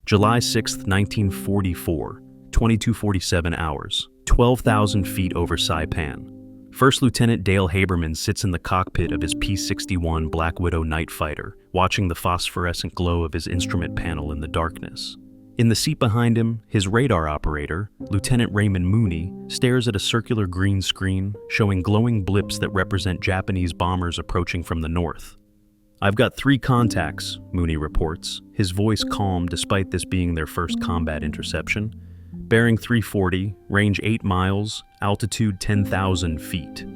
July 6, 1944, 22:47 hours, 12,000 feet over Saipan. First Lieutenant Dale Haberman sits in the cockpit of his P-61 Black Widow night fighter, watching the phosphorescent glow of his instrument panel in the darkness. In the seat behind him, his radar operator, Lieutenant Raymond Mooney, stares at a circular green screen showing glowing blips that represent Japanese bombers approaching from the north. "I've got 3 contacts," Mooney reports, his voice calm despite this being their first combat interception. "Bearing 340, range 8 miles, altitude 10,000 feet.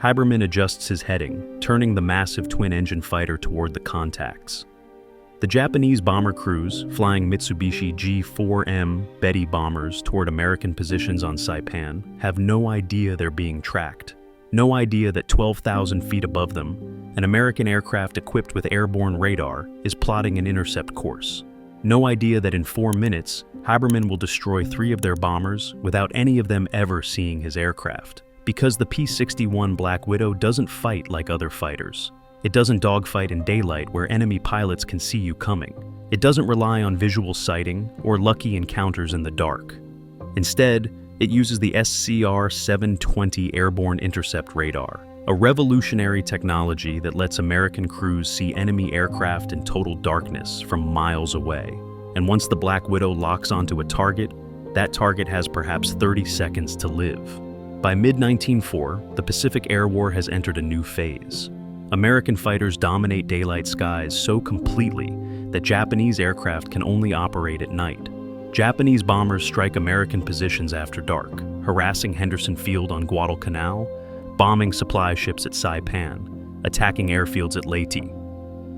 Haberman adjusts his heading, turning the massive twin-engine fighter toward the contacts. The Japanese bomber crews, flying Mitsubishi G4M Betty bombers toward American positions on Saipan, have no idea they're being tracked. No idea that 12,000 feet above them, an American aircraft equipped with airborne radar is plotting an intercept course. No idea that in 4 minutes, Haberman will destroy 3 of their bombers without any of them ever seeing his aircraft. Because the P-61 Black Widow doesn't fight like other fighters. It doesn't dogfight in daylight where enemy pilots can see you coming. It doesn't rely on visual sighting or lucky encounters in the dark. Instead, it uses the SCR-720 Airborne Intercept Radar, a revolutionary technology that lets American crews see enemy aircraft in total darkness from miles away. And once the Black Widow locks onto a target, that target has perhaps 30 seconds to live. By mid-1904, the Pacific Air War has entered a new phase. American fighters dominate daylight skies so completely that Japanese aircraft can only operate at night. Japanese bombers strike American positions after dark, harassing Henderson Field on Guadalcanal, bombing supply ships at Saipan, attacking airfields at Leyte.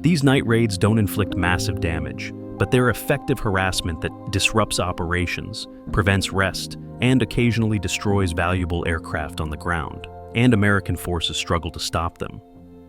These night raids don't inflict massive damage, but they're effective harassment that disrupts operations, prevents rest, and occasionally destroys valuable aircraft on the ground, and American forces struggle to stop them.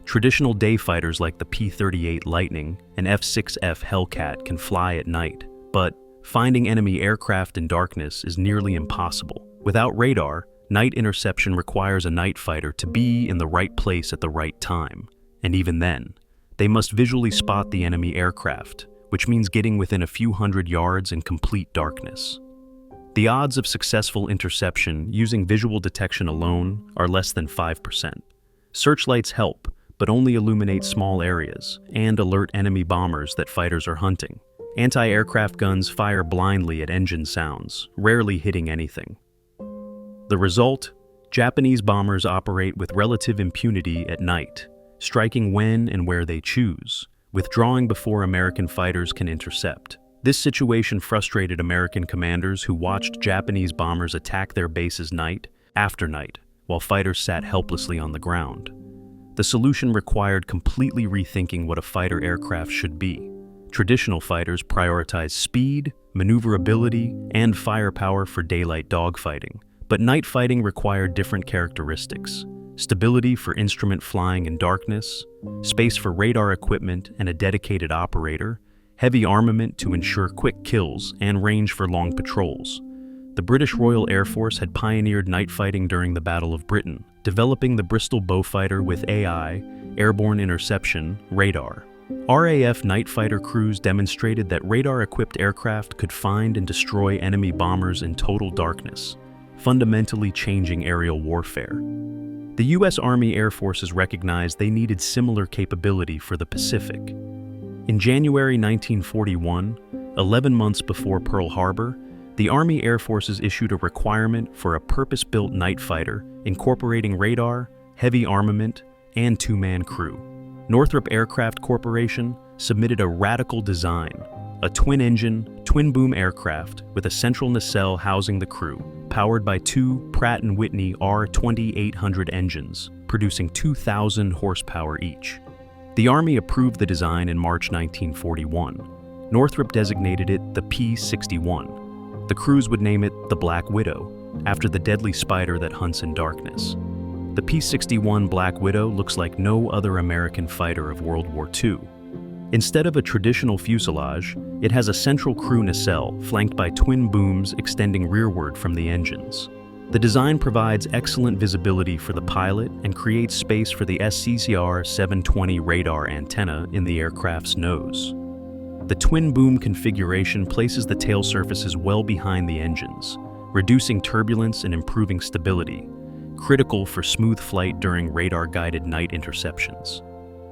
Traditional day fighters like the P-38 Lightning and F-6F Hellcat can fly at night, but finding enemy aircraft in darkness is nearly impossible. Without radar, night interception requires a night fighter to be in the right place at the right time, and even then, they must visually spot the enemy aircraft, which means getting within a few hundred yards in complete darkness. The odds of successful interception using visual detection alone are less than 5%. Searchlights help, but only illuminate small areas and alert enemy bombers that fighters are hunting. Anti-aircraft guns fire blindly at engine sounds, rarely hitting anything. The result? Japanese bombers operate with relative impunity at night, striking when and where they choose, withdrawing before American fighters can intercept. This situation frustrated American commanders who watched Japanese bombers attack their bases night after night, while fighters sat helplessly on the ground. The solution required completely rethinking what a fighter aircraft should be. Traditional fighters prioritize speed, maneuverability, and firepower for daylight dogfighting, but night fighting required different characteristics: stability for instrument flying in darkness, space for radar equipment and a dedicated operator, heavy armament to ensure quick kills, and range for long patrols. The British Royal Air Force had pioneered night fighting during the Battle of Britain, developing the Bristol Beaufighter with AI, airborne interception, radar. RAF night fighter crews demonstrated that radar-equipped aircraft could find and destroy enemy bombers in total darkness, fundamentally changing aerial warfare. The U.S. Army Air Forces recognized they needed similar capability for the Pacific. In January 1941, 11 months before Pearl Harbor, the Army Air Forces issued a requirement for a purpose-built night fighter incorporating radar, heavy armament, and 2-man crew. Northrop Aircraft Corporation submitted a radical design, a twin-engine, twin-boom aircraft with a central nacelle housing the crew, powered by 2 Pratt & Whitney R2800 engines, producing 2,000 horsepower each. The Army approved the design in March 1941. Northrop designated it the P-61. The crews would name it the Black Widow, after the deadly spider that hunts in darkness. The P-61 Black Widow looks like no other American fighter of World War II. Instead of a traditional fuselage, it has a central crew nacelle flanked by twin booms extending rearward from the engines. The design provides excellent visibility for the pilot and creates space for the SCR-720 radar antenna in the aircraft's nose. The twin-boom configuration places the tail surfaces well behind the engines, reducing turbulence and improving stability, critical for smooth flight during radar-guided night interceptions.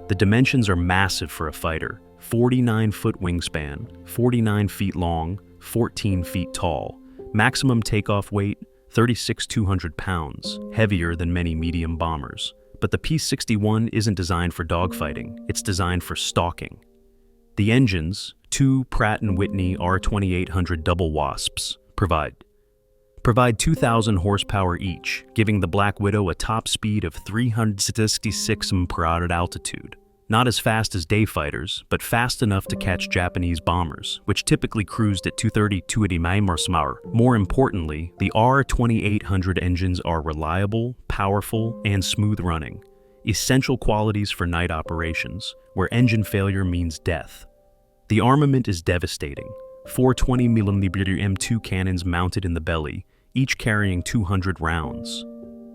The dimensions are massive for a fighter: 49-foot wingspan, 49 feet long, 14 feet tall. Maximum takeoff weight, 36,200 pounds, heavier than many medium bombers. But the P-61 isn't designed for dogfighting, it's designed for stalking. The engines, two Pratt & Whitney R2800 double wasps, provide 2,000 horsepower each, giving the Black Widow a top speed of 366 mph at altitude. Not as fast as day fighters, but fast enough to catch Japanese bombers, which typically cruised at 230-280 mph. More importantly, the R2800 engines are reliable, powerful, and smooth-running, essential qualities for night operations, where engine failure means death. The armament is devastating. 4 20mm M2 cannons mounted in the belly, each carrying 200 rounds.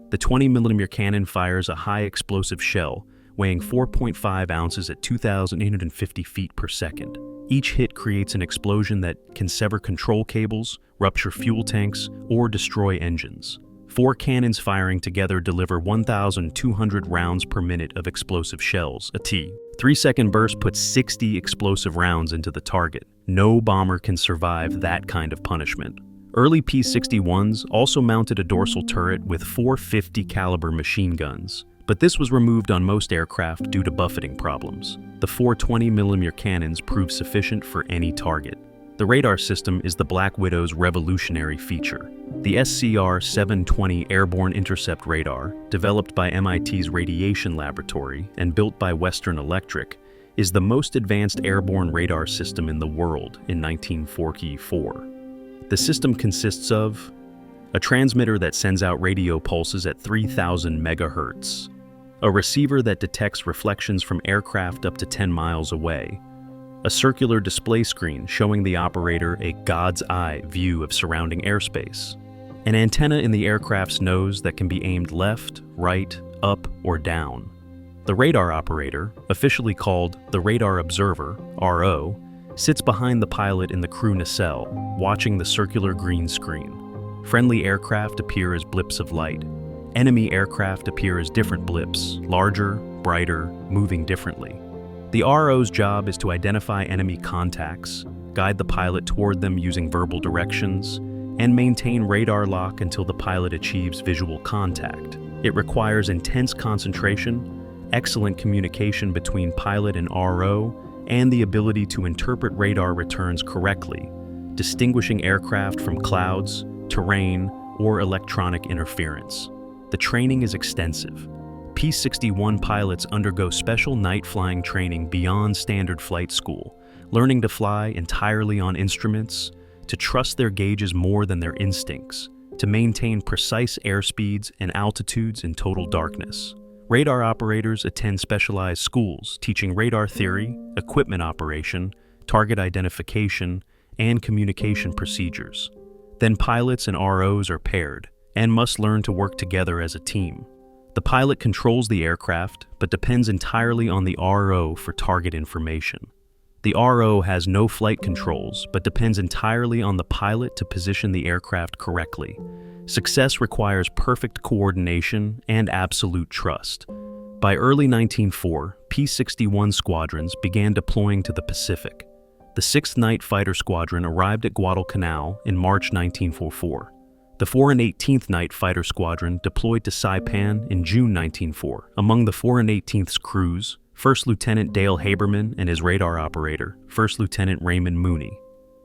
The 20mm cannon fires a high explosive shell, weighing 4.5 ounces at 2,850 feet per second. Each hit creates an explosion that can sever control cables, rupture fuel tanks, or destroy engines. 4 cannons firing together deliver 1,200 rounds per minute of explosive shells, a 3-second burst puts 60 explosive rounds into the target. No bomber can survive that kind of punishment. Early P-61s also mounted a dorsal turret with 450 caliber machine guns, but this was removed on most aircraft due to buffeting problems. The 4 20mm cannons proved sufficient for any target. The radar system is the Black Widow's revolutionary feature. The SCR-720 Airborne Intercept Radar, developed by MIT's Radiation Laboratory and built by Western Electric, is the most advanced airborne radar system in the world in 1944. The system consists of a transmitter that sends out radio pulses at 3,000 megahertz, a receiver that detects reflections from aircraft up to 10 miles away, a circular display screen showing the operator a God's eye view of surrounding airspace, an antenna in the aircraft's nose that can be aimed left, right, up, or down. The radar operator, officially called the radar observer, RO, sits behind the pilot in the crew nacelle, watching the circular green screen. Friendly aircraft appear as blips of light. Enemy aircraft appear as different blips, larger, brighter, moving differently. The RO's job is to identify enemy contacts, guide the pilot toward them using verbal directions, and maintain radar lock until the pilot achieves visual contact. It requires intense concentration, excellent communication between pilot and RO, and the ability to interpret radar returns correctly, distinguishing aircraft from clouds, terrain, or electronic interference. The training is extensive. P-61 pilots undergo special night flying training beyond standard flight school, learning to fly entirely on instruments, to trust their gauges more than their instincts, to maintain precise airspeeds and altitudes in total darkness. Radar operators attend specialized schools teaching radar theory, equipment operation, target identification, and communication procedures. Then pilots and ROs are paired and must learn to work together as a team. The pilot controls the aircraft, but depends entirely on the RO for target information. The RO has no flight controls, but depends entirely on the pilot to position the aircraft correctly. Success requires perfect coordination and absolute trust. By early 1904, P-61 squadrons began deploying to the Pacific. The 6th Night Fighter Squadron arrived at Guadalcanal in March 1944. The 4 and 18th Night Fighter Squadron deployed to Saipan in June 1904. Among the 4 and 18th's crews, First Lieutenant Dale Haberman and his radar operator, First Lieutenant Raymond Mooney.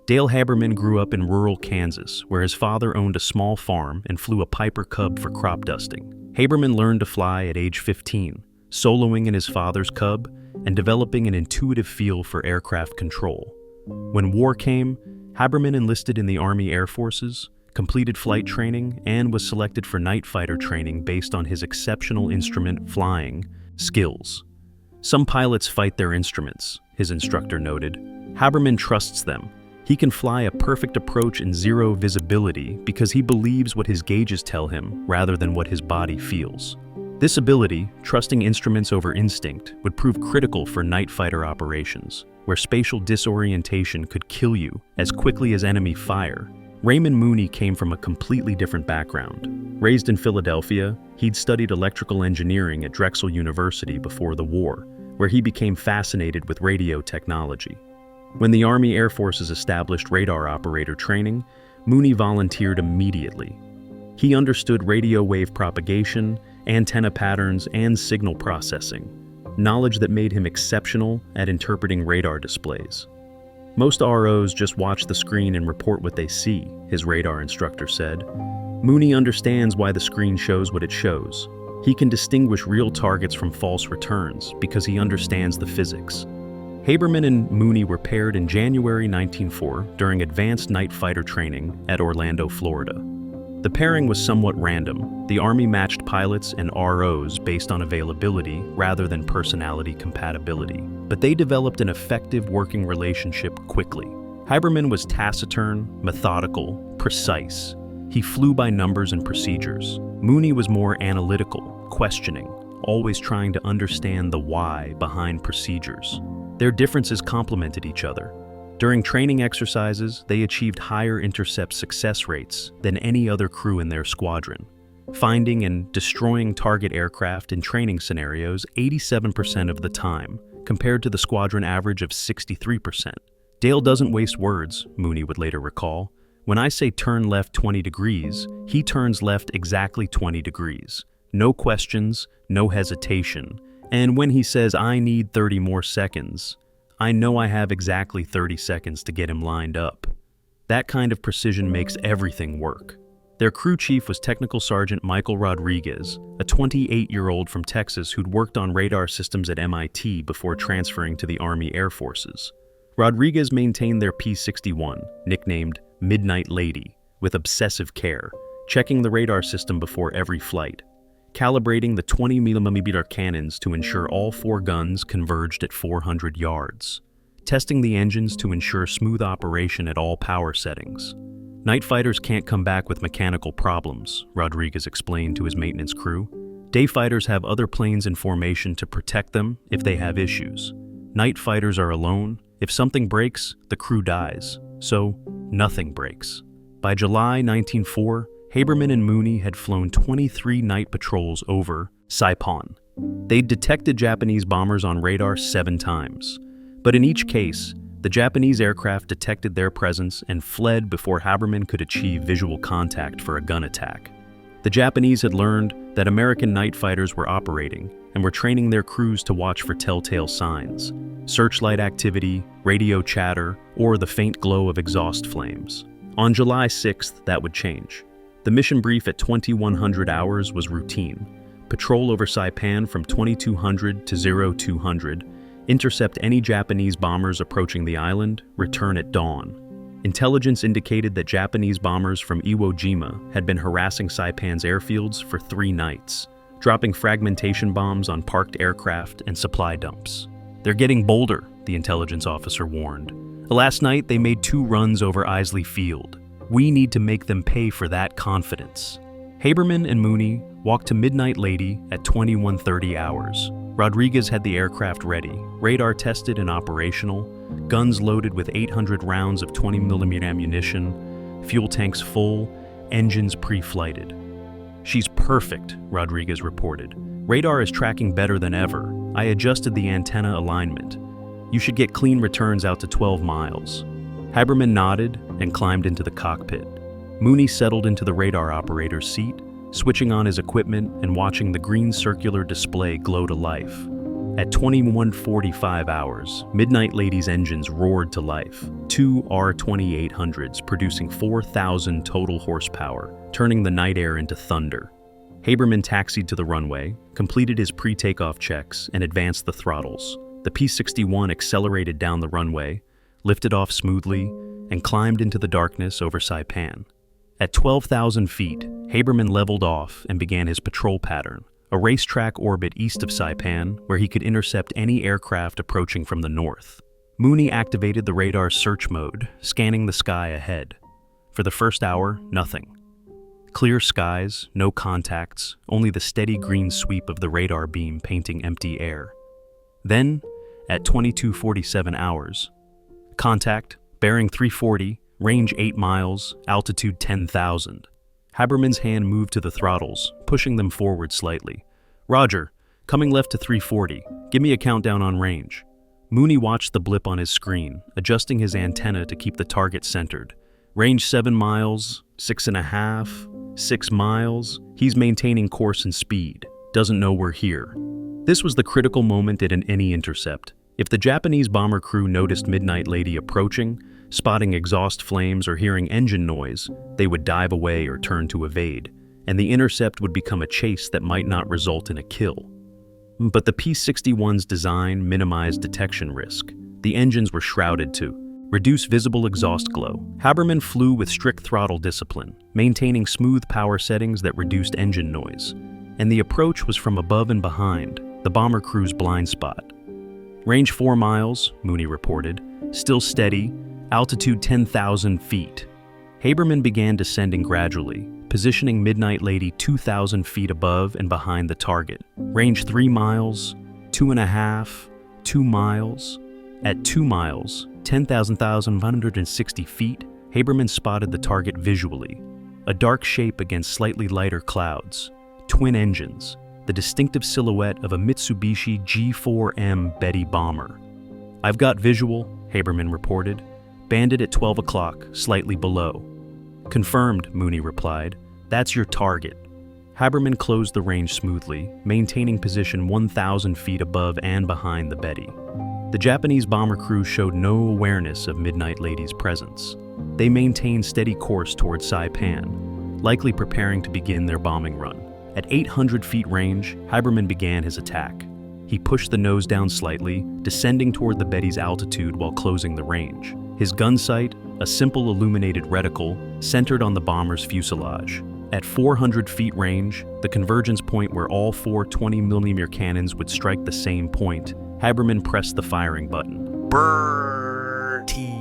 Dale Haberman grew up in rural Kansas, where his father owned a small farm and flew a Piper Cub for crop dusting. Haberman learned to fly at age 15, soloing in his father's Cub and developing an intuitive feel for aircraft control. When war came, Haberman enlisted in the Army Air Forces, completed flight training, and was selected for night fighter training based on his exceptional instrument flying skills. Some pilots fight their instruments, his instructor noted. Haberman trusts them. He can fly a perfect approach in zero visibility because he believes what his gauges tell him rather than what his body feels. This ability, trusting instruments over instinct, would prove critical for night fighter operations. where spatial disorientation could kill you as quickly as enemy fire. Raymond Mooney came from a completely different background. Raised in Philadelphia, he'd studied electrical engineering at Drexel University before the war, where he became fascinated with radio technology. When the Army Air Forces established radar operator training, Mooney volunteered immediately. He understood radio wave propagation, antenna patterns, and signal processing, knowledge that made him exceptional at interpreting radar displays. Most ROs just watch the screen and report what they see, his radar instructor said. Mooney understands why the screen shows what it shows. He can distinguish real targets from false returns because he understands the physics. Haberman and Mooney were paired in January 1904 during advanced night fighter training at Orlando, Florida. The pairing was somewhat random. The Army matched pilots and ROs based on availability rather than personality compatibility, but they developed an effective working relationship quickly. Haberman was taciturn, methodical, precise. He flew by numbers and procedures. Mooney was more analytical, questioning, always trying to understand the why behind procedures. Their differences complemented each other. During training exercises, they achieved higher intercept success rates than any other crew in their squadron, finding and destroying target aircraft in training scenarios 87% of the time, compared to the squadron average of 63%. Dale doesn't waste words, Mooney would later recall. When I say turn left 20 degrees, he turns left exactly 20 degrees. No questions, no hesitation. And when he says, I need 30 more seconds, I know I have exactly 30 seconds to get him lined up. That kind of precision makes everything work. Their crew chief was Technical Sergeant Michael Rodriguez, a 28-year-old from Texas who'd worked on radar systems at MIT before transferring to the Army Air Forces. Rodriguez maintained their P-61, nicknamed Midnight Lady, with obsessive care, checking the radar system before every flight, calibrating the 20mm cannons to ensure all 4 guns converged at 400 yards, testing the engines to ensure smooth operation at all power settings. Night fighters can't come back with mechanical problems, Rodriguez explained to his maintenance crew. Day fighters have other planes in formation to protect them if they have issues. Night fighters are alone. If something breaks, the crew dies. So, nothing breaks. By July 1904, Haberman and Mooney had flown 23 night patrols over Saipan. They'd detected Japanese bombers on radar 7 times. But in each case, the Japanese aircraft detected their presence and fled before Haberman could achieve visual contact for a gun attack. The Japanese had learned that American night fighters were operating and were training their crews to watch for telltale signs, searchlight activity, radio chatter, or the faint glow of exhaust flames. On July 6th, that would change. The mission brief at 2100 hours was routine. Patrol over Saipan from 2200 to 0200, intercept any Japanese bombers approaching the island, return at dawn. Intelligence indicated that Japanese bombers from Iwo Jima had been harassing Saipan's airfields for 3 nights, dropping fragmentation bombs on parked aircraft and supply dumps. They're getting bolder, the intelligence officer warned. Last night, they made 2 runs over Isley Field. We need to make them pay for that confidence. Haberman and Mooney walked to Midnight Lady at 2130 hours. Rodriguez had the aircraft ready, radar tested and operational, guns loaded with 800 rounds of 20mm ammunition, fuel tanks full, engines pre-flighted. She's perfect, Rodriguez reported. Radar is tracking better than ever. I adjusted the antenna alignment. You should get clean returns out to 12 miles. Haberman nodded and climbed into the cockpit. Mooney settled into the radar operator's seat, switching on his equipment and watching the green circular display glow to life. At 2145 hours, Midnight Lady's engines roared to life, 2 R-2800s producing 4,000 total horsepower, turning the night air into thunder. Haberman taxied to the runway, completed his pre-takeoff checks, and advanced the throttles. The P-61 accelerated down the runway, lifted off smoothly, and climbed into the darkness over Saipan. At 12,000 feet, Haberman leveled off and began his patrol pattern, a racetrack orbit east of Saipan where he could intercept any aircraft approaching from the north. Mooney activated the radar search mode, scanning the sky ahead. For the first hour, nothing. Clear skies, no contacts, only the steady green sweep of the radar beam painting empty air. Then, at 22:47 hours. Contact, bearing 340, range 8 miles, altitude 10,000. Haberman's hand moved to the throttles, pushing them forward slightly. Roger, coming left to 340. Give me a countdown on range. Mooney watched the blip on his screen, adjusting his antenna to keep the target centered. Range 7 miles, 6.5, 6 miles. He's maintaining course and speed. Doesn't know we're here. This was the critical moment in any intercept. If the Japanese bomber crew noticed Midnight Lady approaching, spotting exhaust flames or hearing engine noise, they would dive away or turn to evade, and the intercept would become a chase that might not result in a kill. But the P-61's design minimized detection risk. The engines were shrouded to reduce visible exhaust glow. Haberman flew with strict throttle discipline, maintaining smooth power settings that reduced engine noise. And the approach was from above and behind, the bomber crew's blind spot. Range 4 miles, Mooney reported, still steady, altitude 10,000 feet. Haberman began descending gradually, positioning Midnight Lady 2,000 feet above and behind the target. Range 3 miles, 2.5, 2 miles. At 2 miles, 10,160 feet, Haberman spotted the target visually. A dark shape against slightly lighter clouds. Twin engines, the distinctive silhouette of a Mitsubishi G4M Betty bomber. I've got visual, Haberman reported. Banded at 12 o'clock, slightly below. Confirmed, Mooney replied. That's your target. Haberman closed the range smoothly, maintaining position 1,000 feet above and behind the Betty. The Japanese bomber crew showed no awareness of Midnight Lady's presence. They maintained steady course towards Saipan, likely preparing to begin their bombing run. At 800 feet range, Haberman began his attack. He pushed the nose down slightly, descending toward the Betty's altitude while closing the range. His gun sight, a simple illuminated reticle, centered on the bomber's fuselage. At 400 feet range, the convergence point where all 4 20mm cannons would strike the same point, Haberman pressed the firing button. Bertie!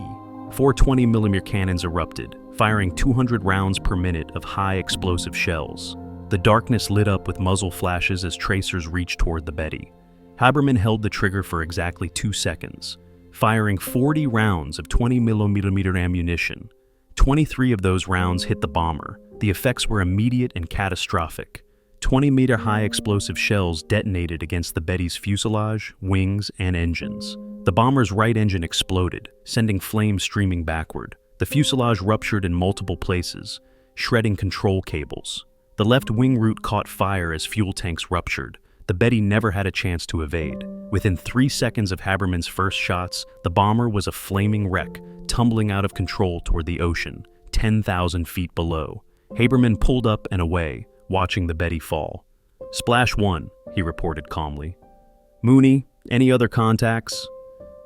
4 20mm cannons erupted, firing 200 rounds per minute of high explosive shells. The darkness lit up with muzzle flashes as tracers reached toward the Betty. Haberman held the trigger for exactly 2 seconds, firing 40 rounds of 20mm ammunition. 23 of those rounds hit the bomber. The effects were immediate and catastrophic. 20-meter high explosive shells detonated against the Betty's fuselage, wings, and engines. The bomber's right engine exploded, sending flames streaming backward. The fuselage ruptured in multiple places, shredding control cables. The left wing root caught fire as fuel tanks ruptured. The Betty never had a chance to evade. Within 3 seconds of Haberman's first shots, the bomber was a flaming wreck, tumbling out of control toward the ocean, 10,000 feet below. Haberman pulled up and away, watching the Betty fall. Splash 1, he reported calmly. Mooney, any other contacts?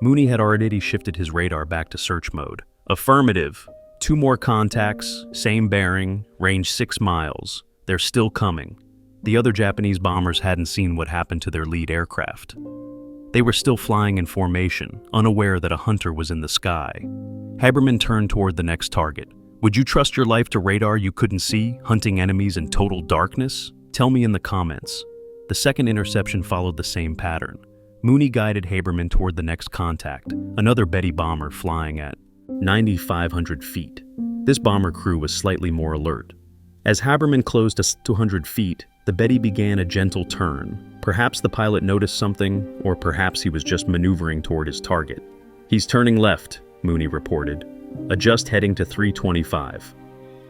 Mooney had already shifted his radar back to search mode. Affirmative. 2 more contacts, same bearing, range 6 miles. They're still coming. The other Japanese bombers hadn't seen what happened to their lead aircraft. They were still flying in formation, unaware that a hunter was in the sky. Haberman turned toward the next target. Would you trust your life to radar you couldn't see, hunting enemies in total darkness? Tell me in the comments. The second interception followed the same pattern. Mooney guided Haberman toward the next contact, another Betty bomber flying at 9,500 feet. This bomber crew was slightly more alert. As Haberman closed to 200 feet, the Betty began a gentle turn. Perhaps the pilot noticed something, or perhaps he was just maneuvering toward his target. He's turning left, Mooney reported. Adjust heading to 325.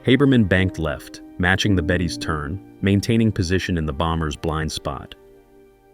Haberman banked left, matching the Betty's turn, maintaining position in the bomber's blind spot.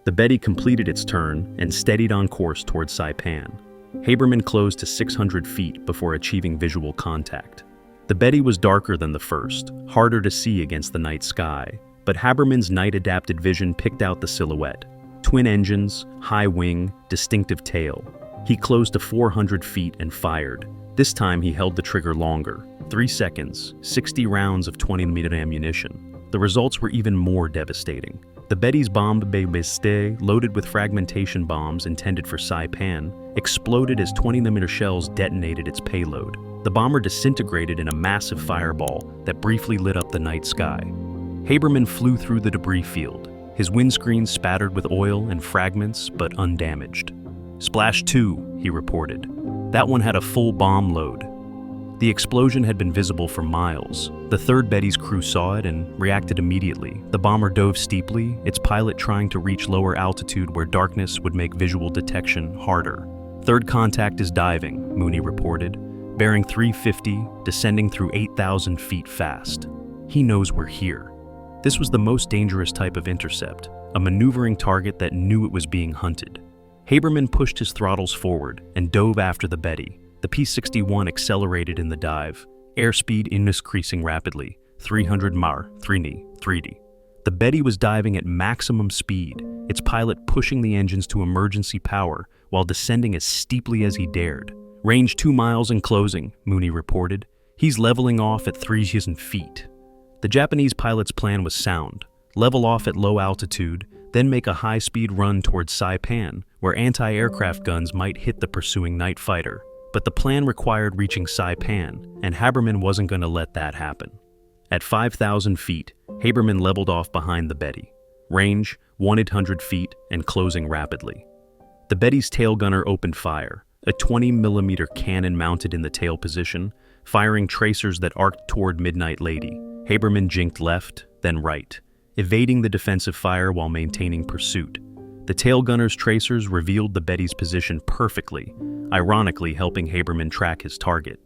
The Betty completed its turn and steadied on course towards Saipan. Haberman closed to 600 feet before achieving visual contact. The Betty was darker than the first, harder to see against the night sky, but Haberman's night-adapted vision picked out the silhouette. Twin engines, high wing, distinctive tail. He closed to 400 feet and fired. This time he held the trigger longer. 3 seconds, 60 rounds of 20mm ammunition. The results were even more devastating. The Betty's bombe beste, loaded with fragmentation bombs intended for Saipan, exploded as 20mm shells detonated its payload. The bomber disintegrated in a massive fireball that briefly lit up the night sky. Haberman flew through the debris field, his windscreen spattered with oil and fragments but undamaged. "Splash 2, he reported. That one had a full bomb load. The explosion had been visible for miles. The third Betty's crew saw it and reacted immediately. The bomber dove steeply, its pilot trying to reach lower altitude where darkness would make visual detection harder. Third contact is diving, Mooney reported, bearing 350, descending through 8,000 feet fast. He knows we're here. This was the most dangerous type of intercept, a maneuvering target that knew it was being hunted. Haberman pushed his throttles forward and dove after the Betty. The P-61 accelerated in the dive, airspeed increasing rapidly, 300 mar, 3D. The Betty was diving at maximum speed, its pilot pushing the engines to emergency power while descending as steeply as he dared. Range 2 miles and closing, Mooney reported. He's leveling off at 3,000 feet. The Japanese pilot's plan was sound. Level off at low altitude, then make a high-speed run towards Saipan, where anti-aircraft guns might hit the pursuing night fighter. But the plan required reaching Saipan, and Haberman wasn't going to let that happen. At 5,000 feet, Haberman leveled off behind the Betty. Range, 100 feet, and closing rapidly. The Betty's tail gunner opened fire, a 20mm cannon mounted in the tail position, firing tracers that arced toward Midnight Lady. Haberman jinked left, then right, evading the defensive fire while maintaining pursuit. The tail gunner's tracers revealed the Betty's position perfectly, ironically helping Haberman track his target.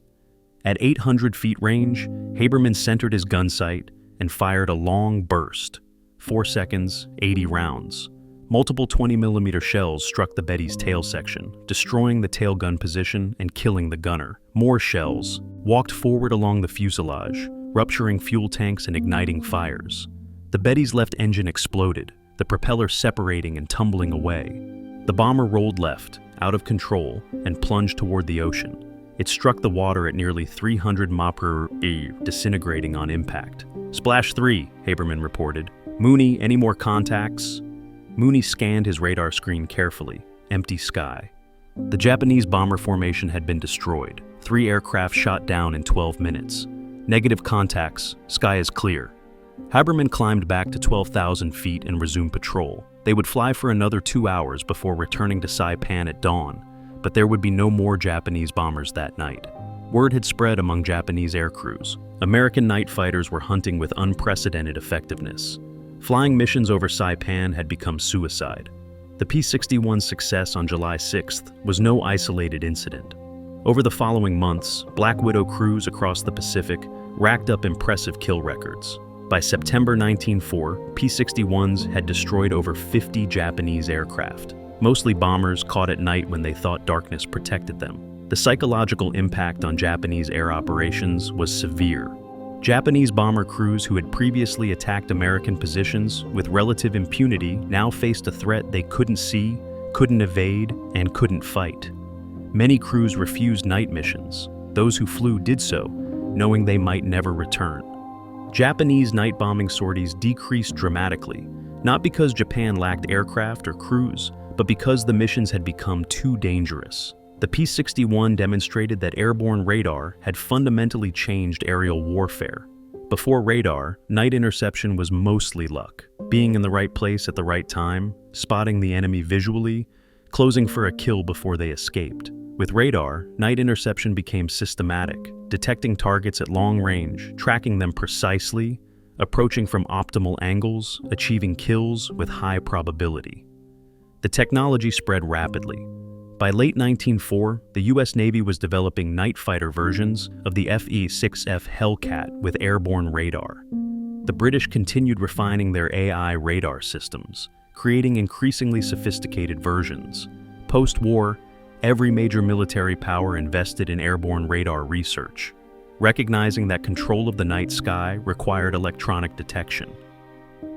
At 800 feet range, Haberman centered his gun sight and fired a long burst. 4 seconds, 80 rounds. Multiple 20mm shells struck the Betty's tail section, destroying the tail gun position and killing the gunner. More shells walked forward along the fuselage, rupturing fuel tanks and igniting fires. The Betty's left engine exploded, the propeller separating and tumbling away. The bomber rolled left, out of control, and plunged toward the ocean. It struck the water at nearly 300 mph, disintegrating on impact. "Splash 3, Haberman reported. "Mooney, any more contacts?" Mooney scanned his radar screen carefully. Empty sky. The Japanese bomber formation had been destroyed. 3 aircraft shot down in 12 minutes. Negative contacts. Sky is clear. Haberman climbed back to 12,000 feet and resumed patrol. They would fly for another 2 hours before returning to Saipan at dawn, but there would be no more Japanese bombers that night. Word had spread among Japanese air crews. American night fighters were hunting with unprecedented effectiveness. Flying missions over Saipan had become suicide. The P-61's success on July 6th was no isolated incident. Over the following months, Black Widow crews across the Pacific racked up impressive kill records. By September 1904, P-61s had destroyed over 50 Japanese aircraft, mostly bombers caught at night when they thought darkness protected them. The psychological impact on Japanese air operations was severe. Japanese bomber crews who had previously attacked American positions with relative impunity now faced a threat they couldn't see, couldn't evade, and couldn't fight. Many crews refused night missions. Those who flew did so, knowing they might never return. Japanese night bombing sorties decreased dramatically, not because Japan lacked aircraft or crews, but because the missions had become too dangerous. The P-61 demonstrated that airborne radar had fundamentally changed aerial warfare. Before radar, night interception was mostly luck, being in the right place at the right time, spotting the enemy visually, closing for a kill before they escaped. With radar, night interception became systematic, detecting targets at long range, tracking them precisely, approaching from optimal angles, achieving kills with high probability. The technology spread rapidly. By late 1904, the U.S. Navy was developing night fighter versions of the FE-6F Hellcat with airborne radar. The British continued refining their AI radar systems, creating increasingly sophisticated versions. Post-war, every major military power invested in airborne radar research, recognizing that control of the night sky required electronic detection.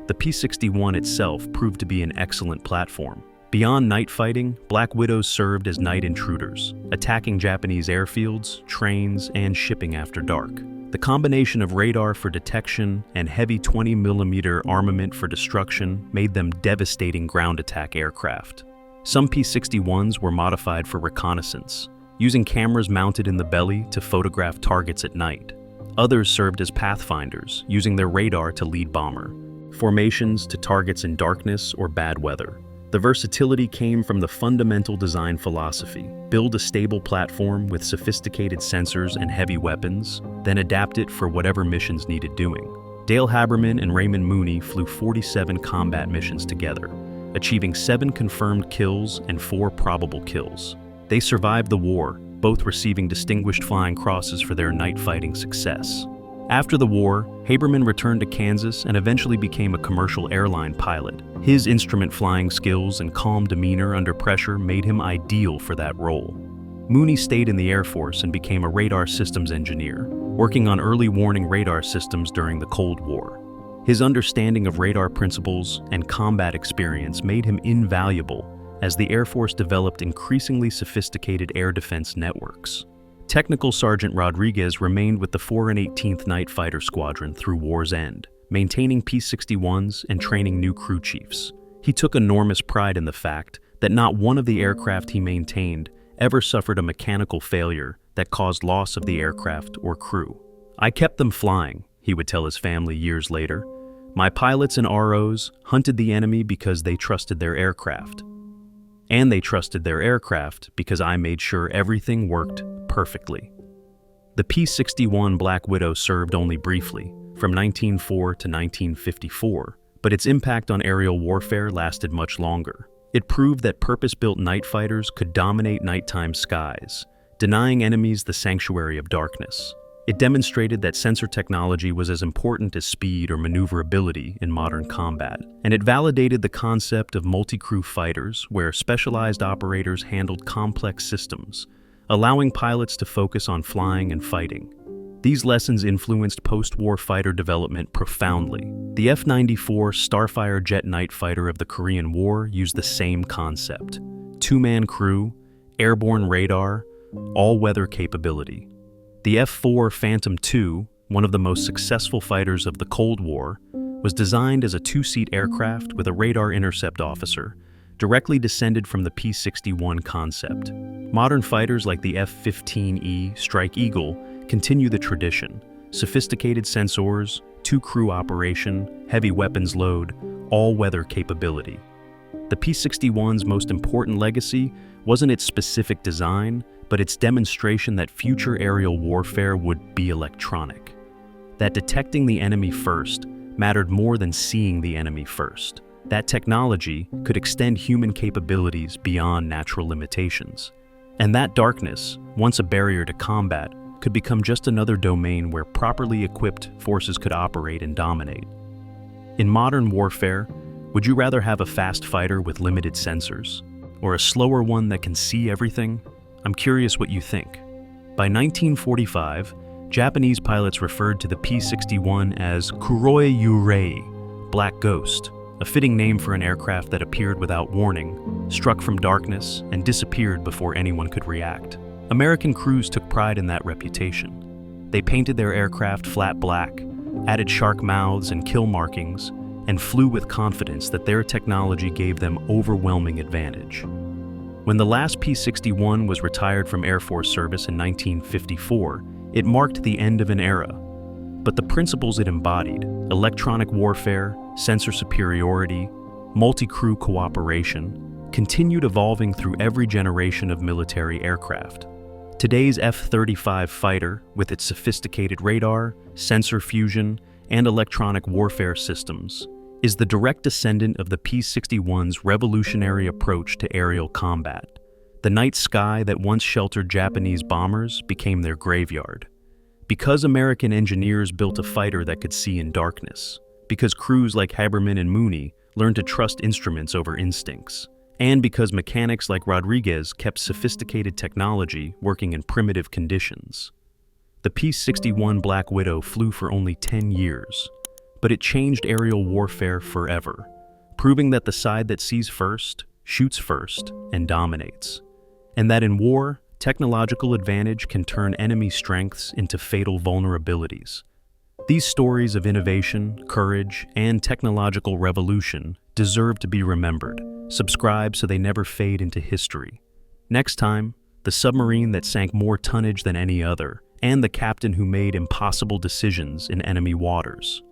The P-61 itself proved to be an excellent platform. Beyond night fighting, Black Widows served as night intruders, attacking Japanese airfields, trains, and shipping after dark. The combination of radar for detection and heavy 20mm armament for destruction made them devastating ground attack aircraft. Some P-61s were modified for reconnaissance, using cameras mounted in the belly to photograph targets at night. Others served as pathfinders, using their radar to lead bomber formations to targets in darkness or bad weather. The versatility came from the fundamental design philosophy: build a stable platform with sophisticated sensors and heavy weapons, then adapt it for whatever missions needed doing. Dale Haberman and Raymond Mooney flew 47 combat missions together, achieving 7 confirmed kills and 4 probable kills. They survived the war, both receiving Distinguished Flying Crosses for their night fighting success. After the war, Haberman returned to Kansas and eventually became a commercial airline pilot. His instrument flying skills and calm demeanor under pressure made him ideal for that role. Mooney stayed in the Air Force and became a radar systems engineer, working on early warning radar systems during the Cold War. His understanding of radar principles and combat experience made him invaluable as the Air Force developed increasingly sophisticated air defense networks. Technical Sergeant Rodriguez remained with the 418th Night Fighter Squadron through war's end, maintaining P-61s and training new crew chiefs. He took enormous pride in the fact that not one of the aircraft he maintained ever suffered a mechanical failure that caused loss of the aircraft or crew. "I kept them flying," he would tell his family years later. "My pilots and ROs hunted the enemy because they trusted their aircraft. And they trusted their aircraft because I made sure everything worked perfectly." The P-61 Black Widow served only briefly, from 1904 to 1954, but its impact on aerial warfare lasted much longer. It proved that purpose-built night fighters could dominate nighttime skies, denying enemies the sanctuary of darkness. It demonstrated that sensor technology was as important as speed or maneuverability in modern combat, and it validated the concept of multi-crew fighters where specialized operators handled complex systems, allowing pilots to focus on flying and fighting. These lessons influenced post-war fighter development profoundly. The F-94 Starfire jet night fighter of the Korean War used the same concept: two-man crew, airborne radar, all-weather capability. The F-4 Phantom II, one of the most successful fighters of the Cold War, was designed as a two-seat aircraft with a radar intercept officer, directly descended from the P-61 concept. Modern fighters like the F-15E Strike Eagle continue the tradition: sophisticated sensors, two-crew operation, heavy weapons load, all-weather capability. The P-61's most important legacy wasn't its specific design, but its demonstration that future aerial warfare would be electronic. That detecting the enemy first mattered more than seeing the enemy first. That technology could extend human capabilities beyond natural limitations. And that darkness, once a barrier to combat, could become just another domain where properly equipped forces could operate and dominate. In modern warfare, would you rather have a fast fighter with limited sensors, or a slower one that can see everything? I'm curious what you think. By 1945, Japanese pilots referred to the P-61 as Kuroi Yurei, Black Ghost, a fitting name for an aircraft that appeared without warning, struck from darkness, and disappeared before anyone could react. American crews took pride in that reputation. They painted their aircraft flat black, added shark mouths and kill markings, and flew with confidence that their technology gave them overwhelming advantage. When the last P-61 was retired from Air Force service in 1954, it marked the end of an era. But the principles it embodied, electronic warfare, sensor superiority, multi-crew cooperation, continued evolving through every generation of military aircraft. Today's F-35 fighter, with its sophisticated radar, sensor fusion, and electronic warfare systems, is the direct descendant of the P-61's revolutionary approach to aerial combat. The night sky that once sheltered Japanese bombers became their graveyard. Because American engineers built a fighter that could see in darkness. Because crews like Haberman and Mooney learned to trust instruments over instincts. And because mechanics like Rodriguez kept sophisticated technology working in primitive conditions. The P-61 Black Widow flew for only 10 years, but it changed aerial warfare forever, proving that the side that sees first, shoots first, and dominates. And that in war, technological advantage can turn enemy strengths into fatal vulnerabilities. These stories of innovation, courage, and technological revolution deserve to be remembered. Subscribe so they never fade into history. Next time, the submarine that sank more tonnage than any other, and the captain who made impossible decisions in enemy waters.